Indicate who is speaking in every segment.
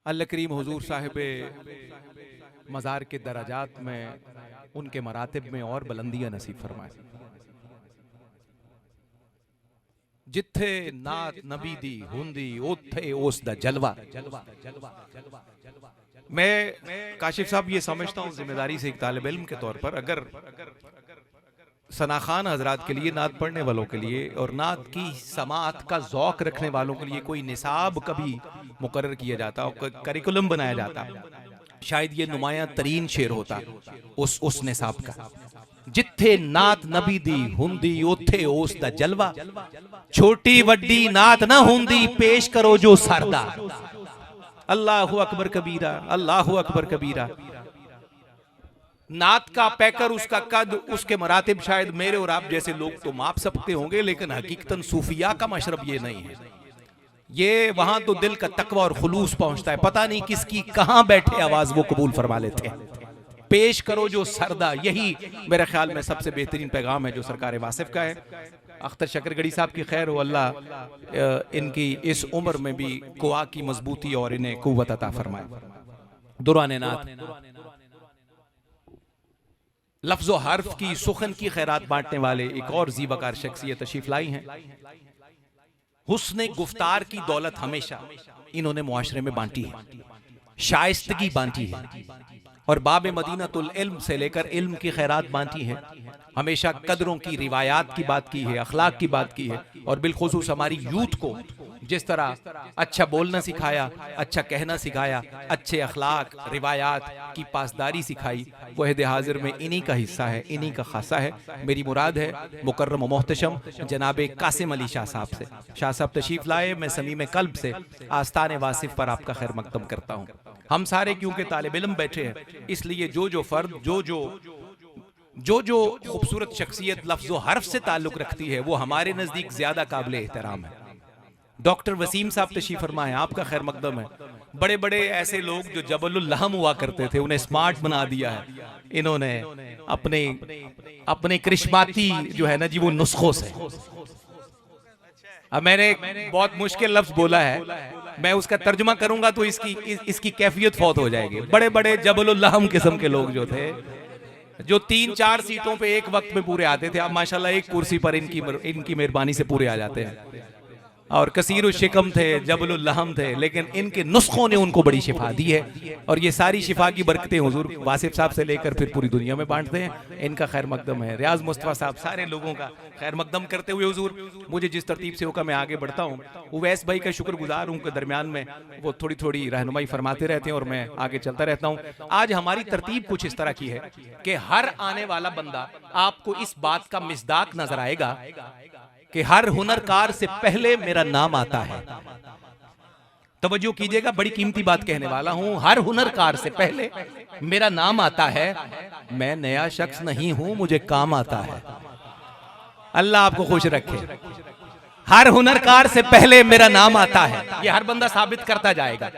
Speaker 1: अल्लाह करीम हुजूर साहिब मज़ार के दराजात में, उनके मरातिब में और बुलंदियां नसीब फरमाए। जिथे नात नबी दी हुंदी उथे उस दा जलवा। मैं काशिफ साहब ये समझता हूँ जिम्मेदारी से एक तालिब इल्म के तौर पर, अगर सना खान हजरात के लिए, नात पढ़ने वालों के लिए और नात की समाअत का जौक रखने वालों के लिए कोई निसाब कभी मुकर्रर किया जाता और करिकुलम बनाया जाता, शायद ये नुमाया तरीन शेर होता उस निसाब का। जिथे नात नबी दी हुंदी उथे उस दा जलवा, छोटी वड्डी नात ना हुंदी पेश करो जो सरदा। अल्लाहु अकबर कबीरा, अल्लाहु अकबर कबीरा। नात का पैकर, उसका कद, उसके मरातिब शायद मेरे और आप जैसे लोग तो माप सकते होंगे, लेकिन हकीकतन सूफिया का मशरब ये नहीं है। ये वहां तो दिल का तकवा और खुलूस पहुंचता है। पता नहीं किसकी कहां बैठे आवाज वो कबूल फरमा लेते हैं। पेश करो जो सरदा, यही मेरे ख्याल में सबसे बेहतरीन पैगाम है जो सरकार वासिफ का है। अख्तर शकरगढ़ी साहब की खैर हो, अल्लाह इनकी इस उम्र में भी कुआ की मजबूती और इन्हें कुव्वत अता फरमाए। दुराने नात लफ्ज़ व हर्फ की सुखन की खैरात बांटने वाले एक और ज़ीवकार शख्सियत तशरीफ लाई हैं। हुस्ने गुफ्तार की दौलत हमेशा इन्होंने मुआशरे में बांटी है, शाइस्तगी बांटी है और बाब मदीनतुल इल्म से लेकर इल्म की खैरात बांटी है। हमेशा कदरों की, रिवायात की बात की है, अखलाक की बात की है और बिलखुसूस हमारी यूथ को जिस तरह अच्छा बोलना सिखाया, अच्छा कहना सिखाया, अच्छे अखलाक, रिवायात की पासदारी सिखाई, वो अहद हाजिर में इन्हीं का हिस्सा है, इन्हीं का खासा है। मेरी मुराद है मुकर्रम व मोहतशम जनाब कासिम अली शाह साहब से। शाह साहब तशरीफ लाए, मैं समीम कल्ब से आस्तान वासिफ पर आपका खैर मकदम करता हूँ। हम सारे क्योंकि तालिब इल्म बैठे हैं, इसलिए जो फर्द जो खूबसूरत शख्सियत लफ्ज़ व हर्फ से ताल्लुक़ रखती है वो हमारे नज़दीक ज़्यादा काबिल एहतराम है। डॉक्टर वसीम साहब तशरीफ फरमाए, आपका खैर मकदम है। बड़े बड़े ऐसे लोग जो जबलुल लहम हुआ करते थे, उन्हें स्मार्ट बना दिया है इन्होंने अपने करिश्माती जो है ना जी वो नुस्खों से। अब मैंने बहुत मुश्किल लफ्ज बोला है, मैं उसका तर्जुमा करूंगा तो इसकी कैफियत फौत हो जाएगी। बड़े बड़े जबलुल लहम किस्म के लोग जो थे, जो 3-4 सीटों पे एक वक्त में पूरे आते थे, अब माशाल्लाह एक कुर्सी पर इनकी मेहरबानी से पूरे आ जाते हैं। और कसीर शिकम थे, जबलुल लहम थे, लेकिन इनके नुस्खों ने उनको बड़ी शिफा दी है और ये सारी शिफा की बरकतें हुजूर वासिफ साहब से लेकर फिर पूरी दुनिया में बांटते हैं। इनका खैर मकदम है। रियाज मुस्तफ़ा साहब सारे लोगों का खैर मकदम करते हुए हुजूर मुझे जिस तरतीब से होकर मैं आगे बढ़ता हूँ, उवैस भाई का शुक्रगुजार हूँ कि दरमियान में वो थोड़ी रहनुमाई फरमाते रहते हैं और मैं आगे चलता रहता हूँ। आज हमारी तरतीब कुछ इस तरह की है कि हर आने वाला बंदा आपको इस बात का मिस्दाक नजर आएगा कि हर हुनरकार से पहले मेरा नाम आता है। तवज्जो कीजिएगा, बड़ी कीमती बात कहने वाला हूं। हर हुनरकार से पहले मेरा नाम आता है। मैं नया शख्स नहीं हूं, मुझे काम आता है। अल्लाह आपको खुश रखे। हर हुनरकार से पहले मेरा नाम आता है, यह हर बंदा साबित करता जाएगा।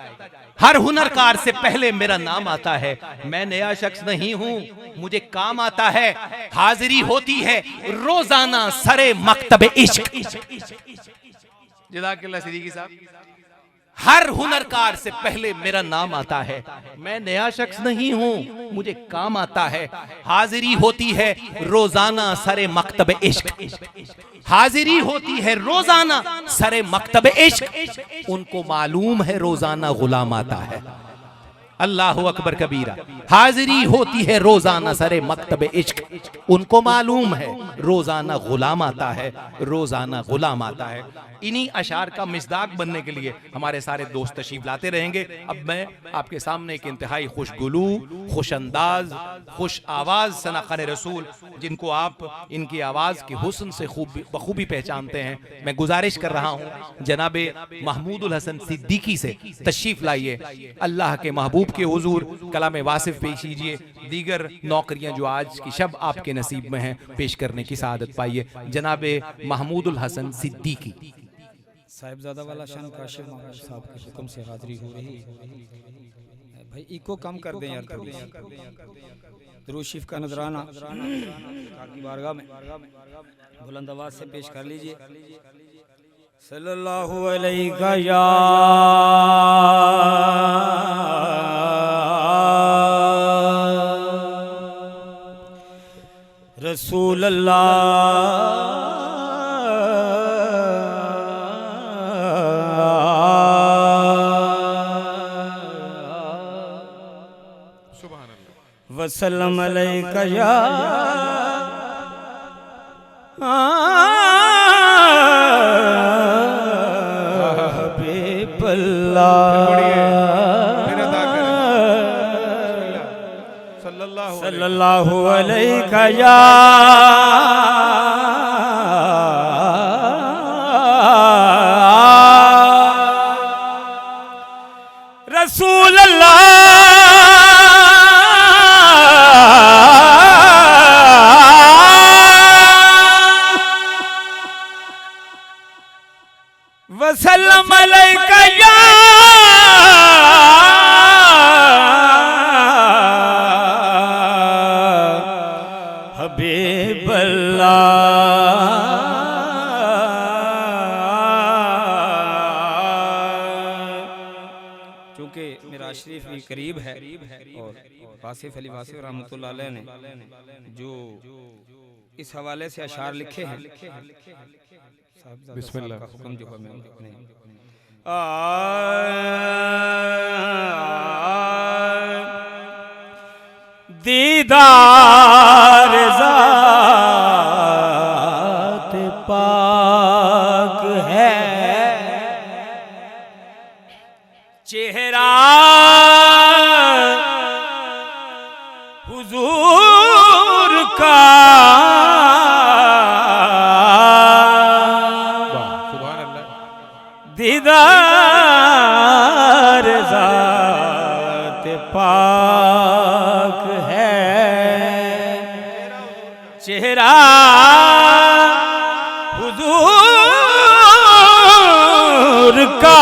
Speaker 1: हर हुनरकार से पहले मेरा नाम आता है। मैं नया शख्स नहीं हूं, मुझे काम आता है। हाजिरी होती है रोजाना सरे मकतबे इश्क। जज़ाकल्लाह सिद्दीकी साहब। हर हुनरकार से पहले मेरा नाम आता है। मैं नया शख्स नहीं हूं, मुझे काम आता है। हाजिरी होती है रोजाना सरे मकतबे इश्क। हाजिरी होती है रोजाना सरे मकतबे इश्क। उनको मालूम है रोजाना गुलाम आता है। अल्लाहु अकबर कबीरा। हाजिरी होती है रोजाना सरे मकतबे इश्क। उनको मालूम है रोजाना गुलाम आता है, रोजाना गुलाम आता है। इन्हीं अशार का मिज़दाक बनने के लिए हमारे सारे दोस्त तशरीफ लाते रहेंगे। अब मैं आपके सामने एक इंतहाई खुशगुलू, खुश अंदाज, खुश आवाज सनाख़ान रसूल, जिनको आप इनकी आवाज़ के हुस्न से बखूबी पहचानते हैं, मैं गुजारिश कर रहा हूँ जनाबे महमूदुल हसन सिद्दीकी से तशरीफ लाइए। अल्लाह के महबूब के हुजूर कलाम वासिफ पेश कीजिए। दीगर नौकरियां जो आज की शब आपके नसीब में हैं पेश करने की सआदत पाइए। जनाबे महमूदुल हसन सिद्दीकी।
Speaker 2: साहिबजादा वाला शान काशिफ साहब के हुक्म से हाजिरी हो रही है। भाई इको कम कर दें यार थोड़ी। दुरूद शरीफ का नजराना की बारगाह में बुलंद आवाज से पेश कर लीजिए। सल्लल्लाहु अलैहि या वसल्लम अलैका या सल्लल्लाहु अलैका या रसूल अल्लाह वसल्लम अलैका या चूँकि मेरा शरीफ भी करीब है और वासिफ अली वासिफ रहमतुल्लाह अलैह ने जो इस हवाले से अशार लिखे हैं, बिस्मिल्लाह का हुक्म जो है मैं दीदार ज़ात पाक है, चेहरा हुजूर का दीदार ज़ात पाक है, चेहरा हुजूर का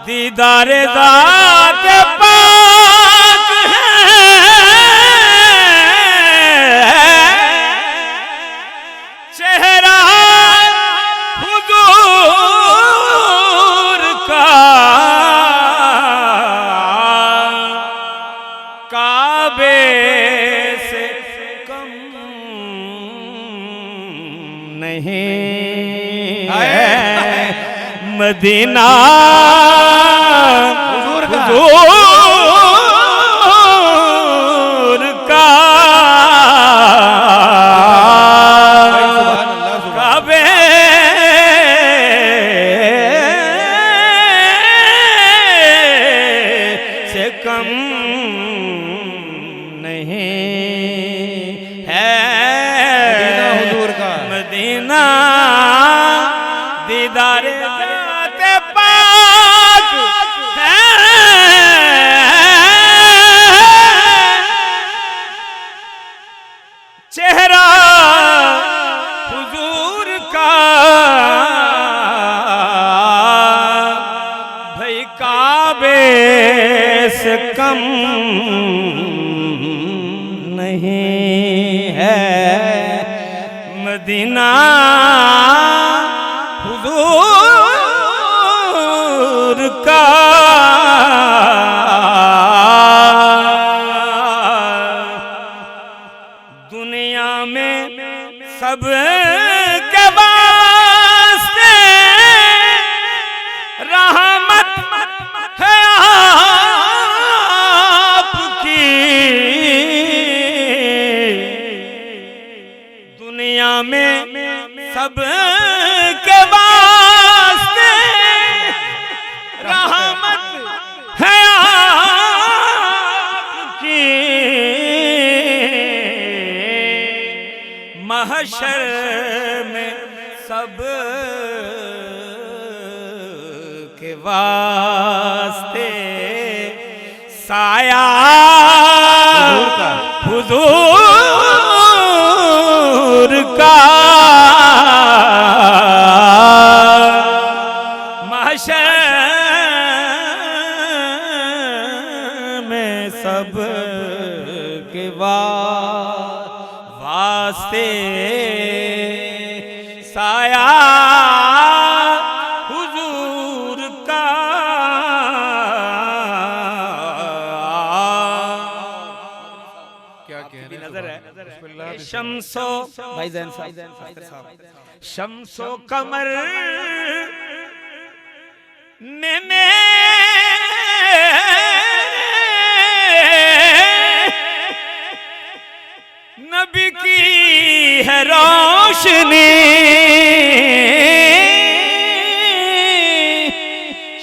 Speaker 2: दीदार ज़ात पाक है, चेहरा हुजूर का काबे से कम नहीं है, मदीना हुजूर का काबे से कम नहीं है, हुजूर का मदीना दीदार ज़ात पाक है, चेहरा हुजूर का भाई काबे से कम नहीं है, मदीना हुजूर का दुनिया में सब के वास्ते रहमत है आपकी, दुनिया में सब के वास्ते रहमत है आपकी, महशर में सब के वास्ते साया हुजूर का, महशर में सब के वास्ते साया हुजूर का, शम्सो भाई जैन साहब
Speaker 1: शम्सो कमर ने नबी की है रोशनी,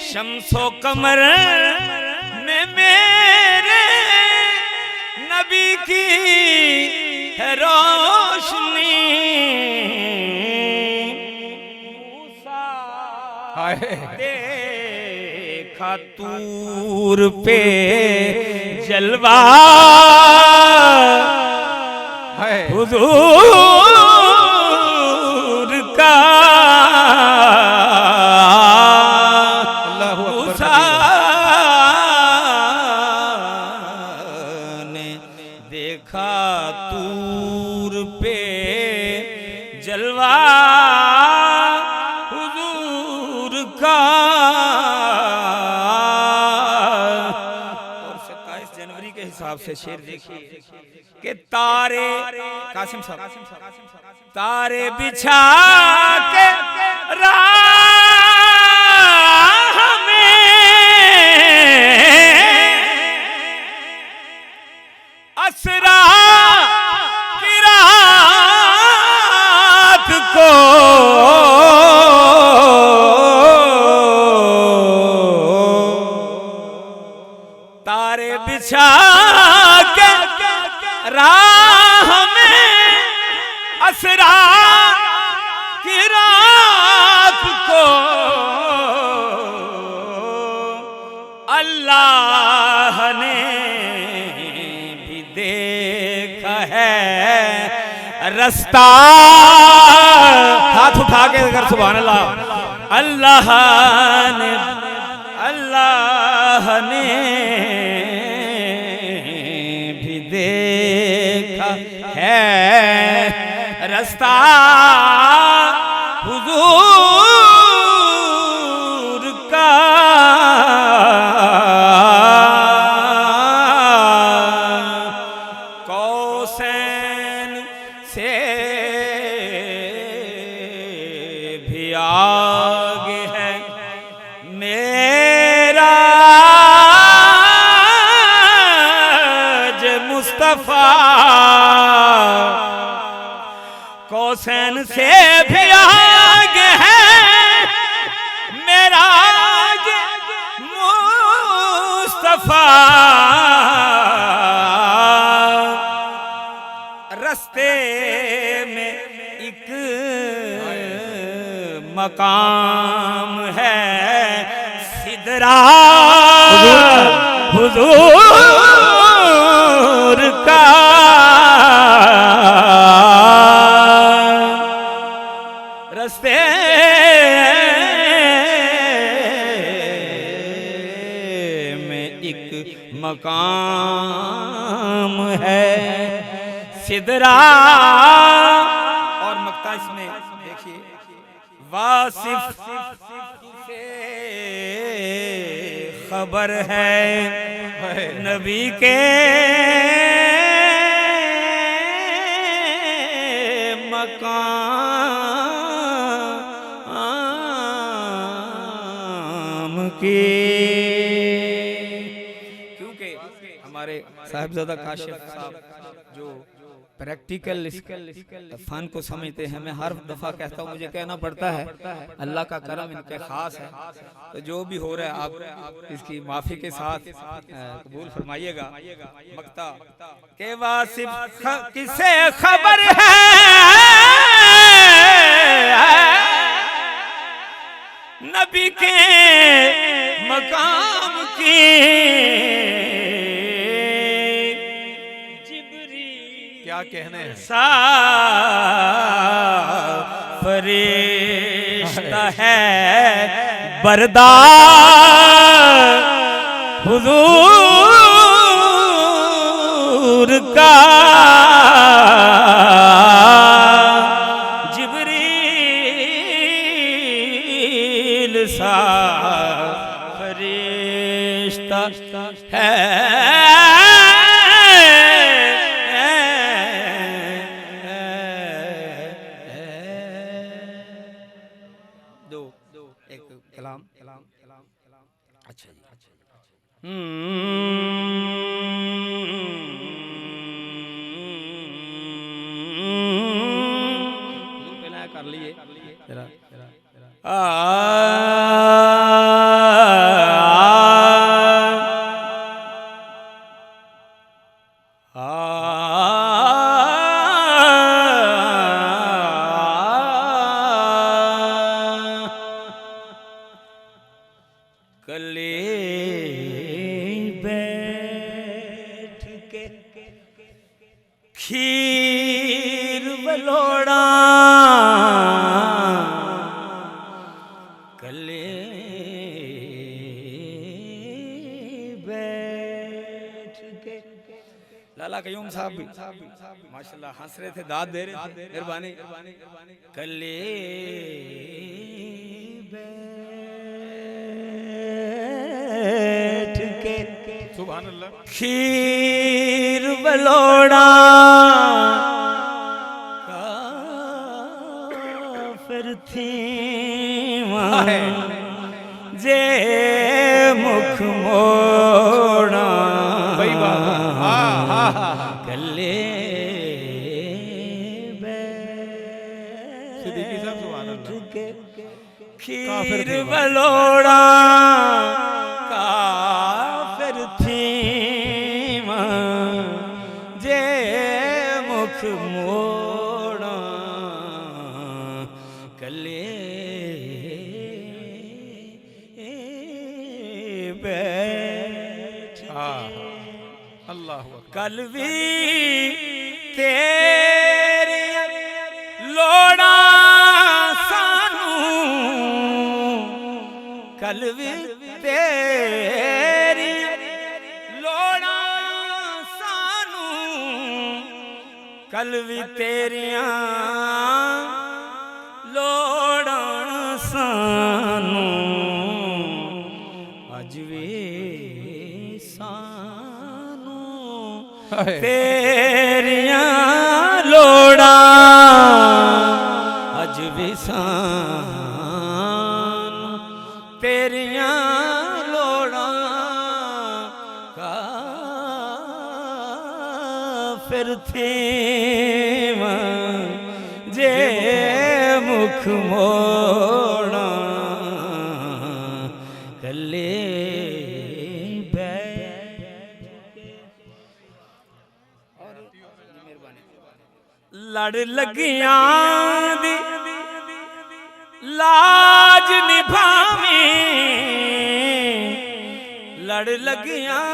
Speaker 1: शम्सो कमर ने मेरे नबी की है रोशनी। देखा तूर पे जलवा हुजूर का, मूसा ने देखा तूर पे जलवा हुजूर का। और 27 जनवरी के हिसाब से शेर देखिए कि तारे कासिम साहब तारे बिछा के राह में असरा की रात को तारे बिछा के राह में असरा की रात को अल्लाह ने भी देखा है रास्ता। हाथ उठा के अगर सुभान अल्लाह, अल्लाह ने भी देखा है रास्ता हुजूर का। कौसैन से भी आगे है मेरा मुस्तफा, कौसैन से भी आगे है मेरा मुस्तफा। रस्ते में एक मकाम है सिदरा हुजूर का। रस्ते में एक मकाम है सिदरा। और मक्ता इसमें देखिए वासिफ से खबर है नबी के मकाम की। क्योंकि हमारे साहिबजादा काशिफ साहब जो प्रैक्टिकल फन को समझते हैं, मैं हर दफा कहता हूँ मुझे कहना पड़ता है अल्लाह का करम इनके खास है। तो जो भी हो रहा है आप इसकी माफी के साथ कबूल फरमाइएगा। मक्ता के वासिफ किसे खबर है नबी के मकाम की। क्या कहने हैं फरिश्ता है बरदार हुजूर का। जिब्रील सा फरिश्ता है
Speaker 2: एक कलाम अच्छा जी पहला कर लिए जरा कले बैठ के खीर बलोड़ा कले बैठ के लाला कयूम साहब भी माशाल्लाह हंस रहे थे, दाद दे रहे थे, मेहरबानी कले बैठ के
Speaker 1: सुभान अल्लाह
Speaker 2: खीर बलोड़ा काफिर थी जे मुख मोड़ा
Speaker 1: भाई बाबा
Speaker 2: कले
Speaker 1: सिद्दीकी साहब सुभान अल्लाह
Speaker 2: खीर बलोड़ा काफिर थी जे मुख मोड़ा कले बैठ
Speaker 1: अल्लाह
Speaker 2: कल भी तेरे लोड़ा सानू कल भी तेरी लोड़ा सानू कल भी तेरियां लोड़ा सानू अज भी सानू तेरियां लोड़ा अज भी सानू तेरियां लोड़ा काफिर थे जे मुख मोड़ा कले लड़ लगियां दी लाज निभावी लड़ लगियां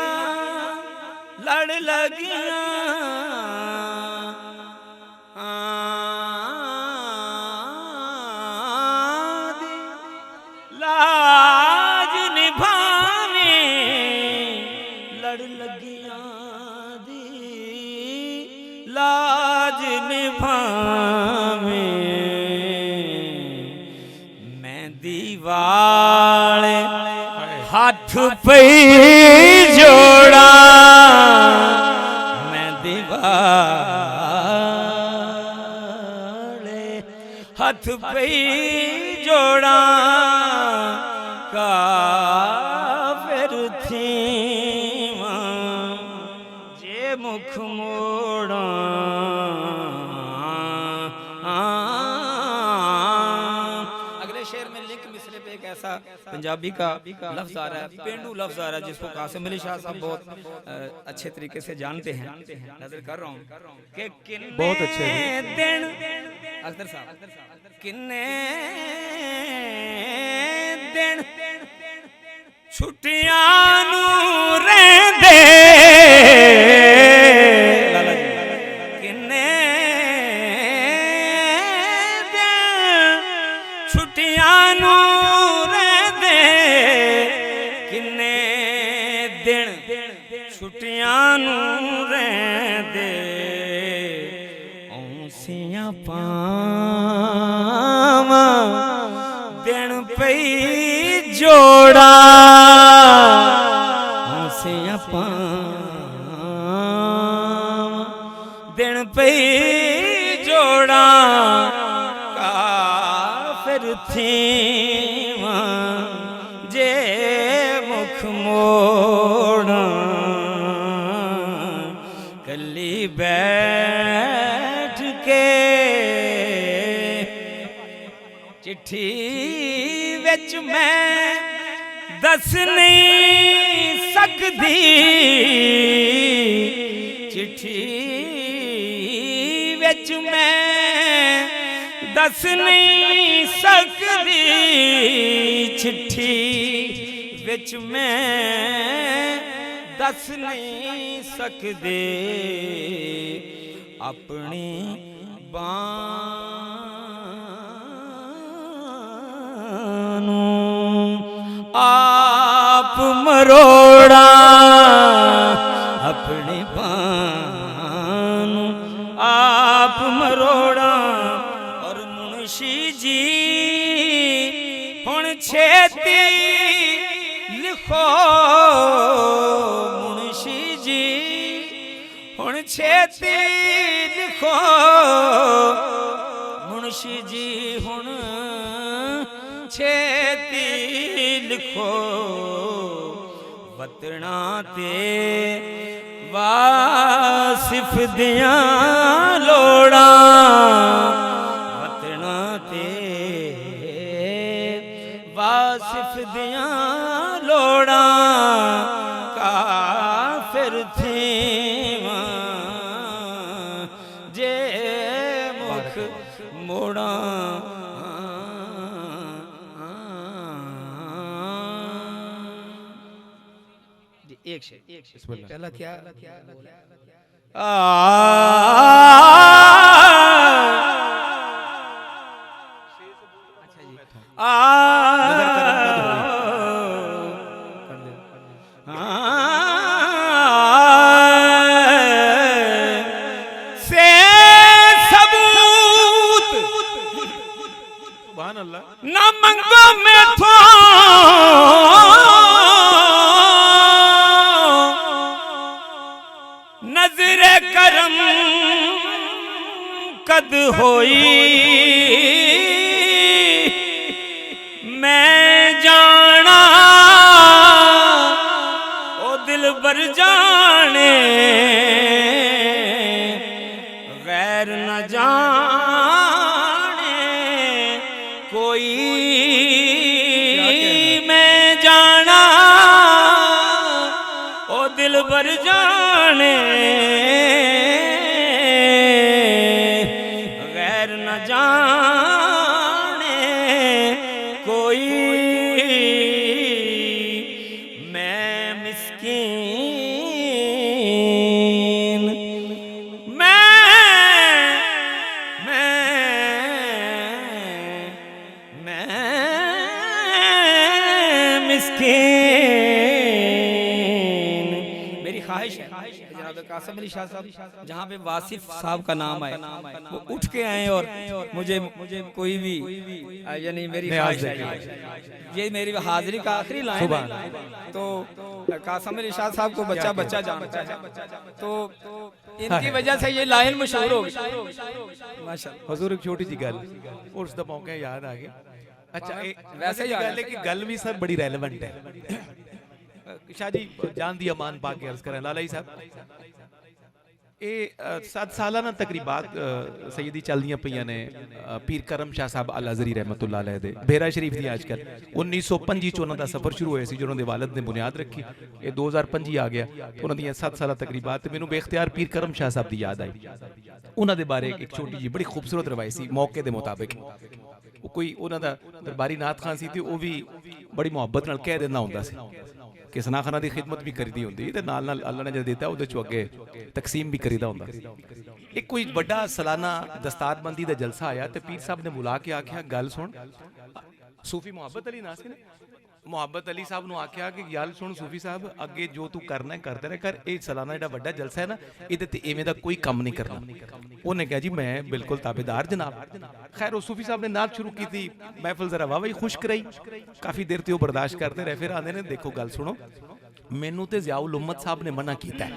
Speaker 2: लाज निभावी लड़ लगियां दी लाज निभावी मैं दीवार हाथ पे जोड़ा मैं दीवार हाथ पे जोड़ा काफिर थी जे मुख मोड़ा अगले शेर में लिख मिसरे पे एक ऐसा पंजाबी का लफ्ज आ रहा है, पेंडू लफ्ज आ रहा है जिसको कासिम अली शाह साहब बहुत अच्छे तरीके से जानते हैं। नजर कर रहा हूँ कि किन्ने
Speaker 1: बहुत अच्छे
Speaker 2: दिन अख्तर साहब किन्ने दिन छुट्टियां नू रहंदे लाला जी किन्ने दिन छुट्टियां नू रहंदे किन्ने दिन छुट्टियां नू रहंदे औंसियां पावां दिन पई जोड़ा औंसियां पावां दिन पई जोड़ा काफिर थी विच मैं दस नहीं सकदी चिट्ठी विच मैं दस नहीं सकदी चिट्ठी विच मैं दस नहीं सकदे अपनी आप मरोड़ा अपने बानू आप मरोड़ा और मुंशी जी हुण छेती लिखो मुंशी जी हुण छेती लिखो मुंशी जी हुण छेती लिखो वतना ते वासिफ दियां लोड़ा वतना ते वासिफ दियां लोड़ा काफिर थी जे मुख मोड़ा एक पहला क्या से सबूत
Speaker 1: सुभान अल्लाह
Speaker 2: न मंगो में थो नजरे करम कद होई मैं जाना ओ दिल बर जाने गैर न जाने कोई मैं जाना ओ दिल बर जाने गैर न जाने कोई मैं मिस्कीन मेरी ख्वाहिश है जनाब कासिम अली शाह साहब जहाँ पे वासिफ साहब का नाम आए वो उठ के आए और मुझे कोई भी यानी मेरी ख्वाहिश है ये मेरी हाजिरी का आखिरी लाइन है तो कासिम अली शाह साहब को बच्चा बच्चा जानता है तो इनकी वजह से ये लाइन मशहूर हो गई माशाअल्लाह।
Speaker 1: हुजूर एक छोटी सी गल उस दा मौका याद आ गया। अच्छा
Speaker 2: वैसे ही
Speaker 1: गल है कि गल भी सब बड़ी रेलेवेंट है। शाह जी जान दी अमान पा के अर्ज करें लाला जी साहब ये 7 साल ना तकरीबात सैयदी चलदियां पईयां ने पीर करम शाह साहब अल अज़री रहमतुल्लाह अलैह दे बेरा शरीफ दी आजकल 1925 च उन्हां दा सफर शुरू होया सी जो उन्हां दे वालिद ने बुनियाद रखी ये 2025 आ गया तो उन्हां दी 7 साल तकरीबात मैनू बेख्तियार पीर करम शाह साहब दी याद आई। उन्हां दे बारे एक छोटी जी बड़ी खूबसूरत रवायत सी मौके दे मुताबिक वो कोई उन्हां दा दरबारी नात खान सी ते वो भी बड़ी मुहब्बत नाल कह देना हुंदा सी कि सना खाना दी खिदमत भी करीदी होंदी ते नाल नाल अल्लाह ने जो देता उहदे चों अगे तकसीम भी करीदा हुंदा। एक कोई बड़ा सालाना दस्तारबंदी दा जलसा आया ते पीर साहब ने बुला के आख्या गल सुन सूफी मोहब्बत अली नास ने मोहब्बत अली साहब नु आख्या कि गल सुन सूफी साहब अगे जो तू करना है करते रह कर ये सालाना जेड़ा बड़ा जलसा है ना इहदे ते इवें दा कोई काम नहीं करना। उन्हें कहा जी मैं बिल्कुल ताबेदार जनाब। खैर उस सूफी साहब ने नात शुरू की थी महफिल जरा वाह वाही खुश कराई काफी देर ते बर्दाश्त करते रहे फिर आंदे ने देखो गल सुनो मैनू ते ज़ियाउल उम्मत साहब ने मना किया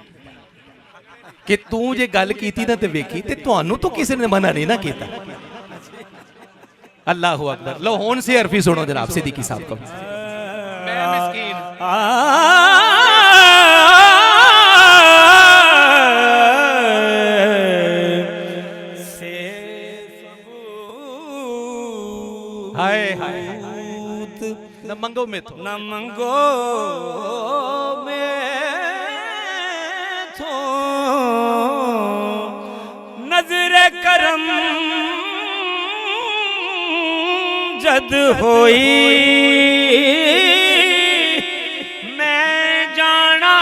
Speaker 1: कि तू जे गल कीती ना ते वेखी ते तुहानू तो किसी ने मना नहीं ना किया। अल्लाह अकबर। लो हुण से अरफी सुनो जनाब सिद्दीकी साहब को। मैं मिस्कीन
Speaker 2: हाय हाय
Speaker 1: मंगो में थो,
Speaker 2: न मंगो में थो नजर करम जद होई मैं जाना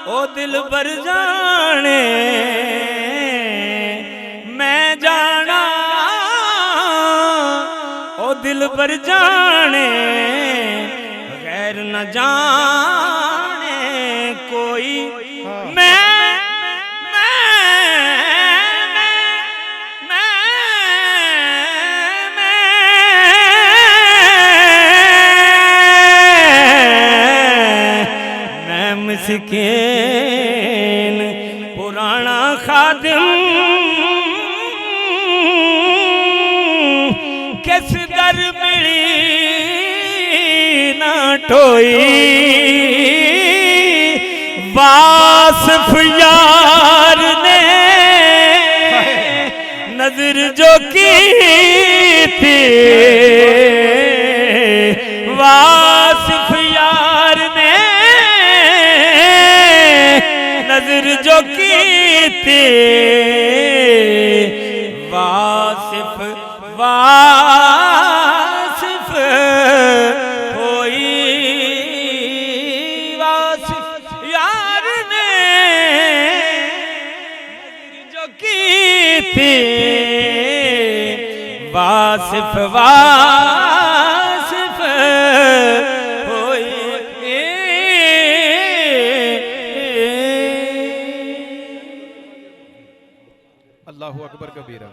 Speaker 2: ओ दिल बर जाने मैं जाना ओ दिल बर जाने गैर न जाने कोई मिस्कीन पुराना खादिम किस दर मिली ना टोई वासिफ यार ने नजर जो की थी वासिफ यार ने नजर जो की थी वासिफ वासिफ होई वासिफ यार ने नजर जो की थी वासिफ वासिफ होई
Speaker 1: अल्लाहु अकबर कबीरा।